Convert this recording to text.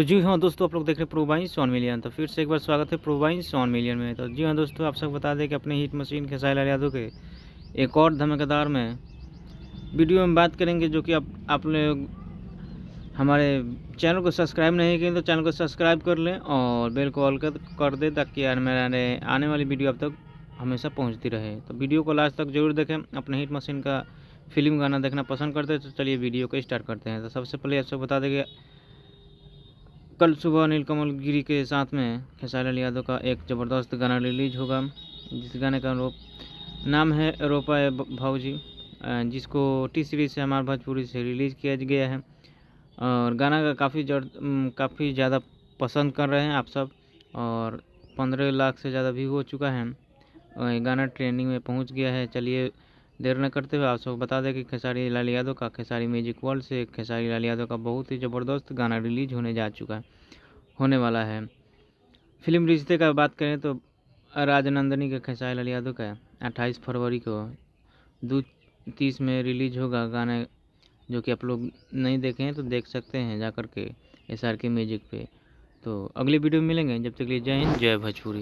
तो जी हाँ दोस्तों, आप लोग देख रहे हैं प्रोवाइंस 1 मिलियन। तो फिर से एक बार स्वागत है प्रोवाइंस 1 मिलियन में। तो जी हाँ दोस्तों, आप सब बता दें कि अपने हिट मशीन खेसारी लाल यादव के एक और धमाकेदार में वीडियो में बात करेंगे, जो कि आप लोग हमारे चैनल को सब्सक्राइब नहीं किए तो चैनल को सब्सक्राइब कर लें और बेल को ऑल कर दें, ताकि मेरे आने वाली वीडियो अब तक हमेशा पहुँचती रहे। तो वीडियो को लास्ट तक जरूर देखें। अपने हिट मशीन का फिल्म गाना देखना पसंद करते हैं तो चलिए वीडियो को स्टार्ट करते हैं। तो सबसे पहले आप सब बता देंगे, कल सुबह नीलकमल गिरी के साथ में खेसारी लाल यादव का एक ज़बरदस्त गाना रिलीज होगा, जिस गाने का नाम है रोपा है भाऊजी, जिसको टी सीरीज से हमारे भोजपुरी से रिलीज़ किया गया है। और गाना का काफ़ी ज़्यादा पसंद कर रहे हैं आप सब, और 15 लाख से ज़्यादा व्यू हो चुका है और ये गाना ट्रेंडिंग में पहुंच गया है। चलिए देर न करते हुए आप सब बता दें कि खेसारी लाल यादव का खेसारी म्यूजिक वर्ल्ड से खेसारी लाल यादव का बहुत ही ज़बरदस्त गाना रिलीज होने वाला है। फिल्म रिश्ते का बात करें तो राजनंदनी के खेसारी लाल यादव का 28 फरवरी को 2:30 में रिलीज होगा गाना, जो कि आप लोग नहीं देखे हैं तो देख सकते हैं जा कर के SRK म्यूजिक पे। तो अगली वीडियो में मिलेंगे, जब तक के लिए जय हिंद, जय भोजपुरी।